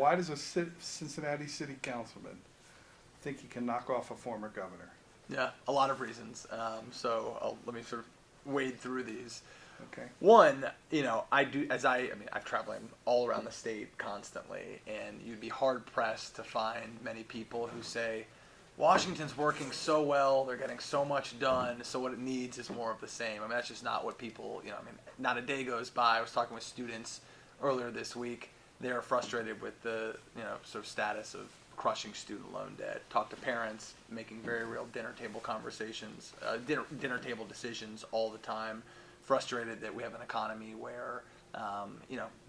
why does a Cincinnati city councilman think he can knock off a former governor? Yeah, a lot of reasons. Let me sort of wade through these. Okay. One, I've traveled all around the state constantly, and you'd be hard pressed to find many people who say, Washington's working so well, they're getting so much done, so what it needs is more of the same. I mean, that's just not what people, not a day goes by. I was talking with students earlier this week. They're frustrated with the, sort of status of crushing student loan debt. Talk to parents, making very real dinner table conversations, dinner table decisions all the time. Frustrated that we have an economy where,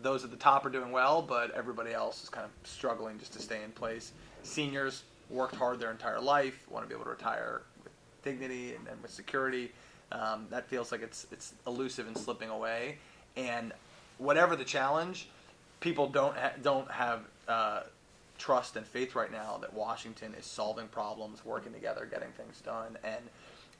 those at the top are doing well, but everybody else is kind of struggling just to stay in place. Seniors worked hard their entire life, want to be able to retire with dignity and with security. That feels like it's elusive and slipping away. And whatever the challenge, people don't have trust and faith right now that Washington is solving problems, working together, getting things done. And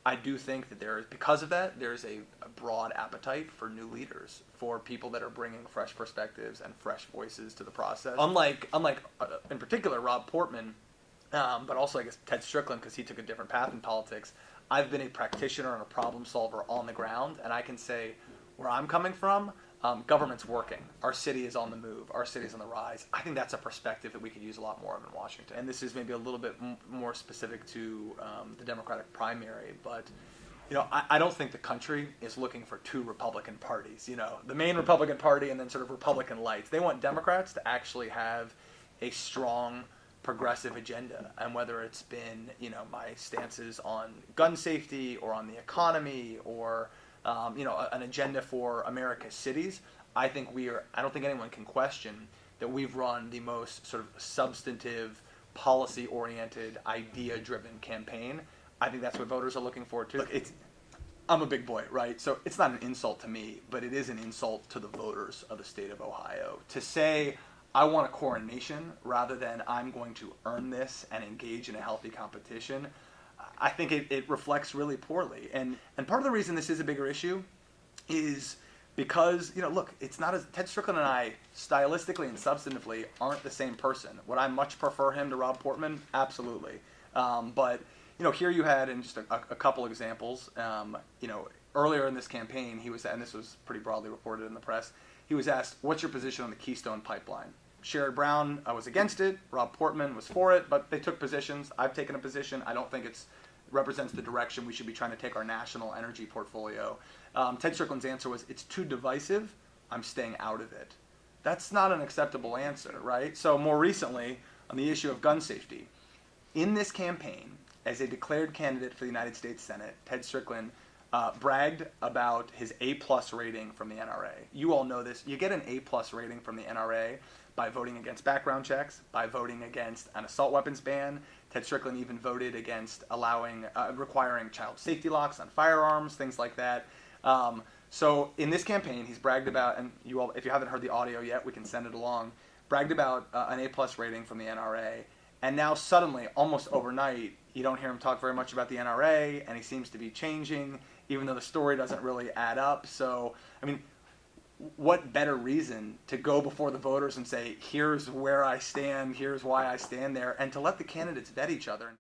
I do think that because of that, there's a broad appetite for new leaders, for people that are bringing fresh perspectives and fresh voices to the process. Unlike in particular, Rob Portman, but also I guess Ted Strickland, because he took a different path in politics. I've been a practitioner and a problem solver on the ground, and I can say where I'm coming from, government's working. Our city is on the move. Our city is on the rise. I think that's a perspective that we could use a lot more of in Washington. And this is maybe a little bit more specific to the Democratic primary, but I don't think the country is looking for two Republican parties. The main Republican Party and then sort of Republican lights. They want Democrats to actually have a strong progressive agenda, and whether it's been my stances on gun safety or on the economy or an agenda for America's cities, I don't think anyone can question that we've run the most sort of substantive, policy-oriented, idea-driven campaign. I think that's what voters are looking for too. Look, I'm a big boy, right? So it's not an insult to me, but it is an insult to the voters of the state of Ohio to say, I want a coronation rather than I'm going to earn this and engage in a healthy competition. I think it reflects really poorly. And part of the reason this is a bigger issue is because, look, it's not as Ted Strickland and I, stylistically and substantively, aren't the same person. Would I much prefer him to Rob Portman? Absolutely. But here you had, in just a couple examples, earlier in this campaign, he was, and this was pretty broadly reported in the press, he was asked, what's your position on the Keystone Pipeline? Sherrod Brown was against it. Rob Portman was for it, but they took positions. I've taken a position. I don't think it represents the direction we should be trying to take our national energy portfolio. Ted Strickland's answer was, it's too divisive. I'm staying out of it. That's not an acceptable answer, right? So more recently, on the issue of gun safety, in this campaign, as a declared candidate for the United States Senate, Ted Strickland bragged about his A-plus rating from the NRA. You all know this. You get an A-plus rating from the NRA by voting against background checks, by voting against an assault weapons ban. Ted Strickland even voted against requiring child safety locks on firearms, things like that. So in this campaign, he's bragged about, and you all, if you haven't heard the audio yet, we can send it along, bragged about an A-plus rating from the NRA. And now suddenly, almost overnight, you don't hear him talk very much about the NRA, and he seems to be changing, even though the story doesn't really add up. So, what better reason to go before the voters and say, here's where I stand, here's why I stand there, and to let the candidates vet each other.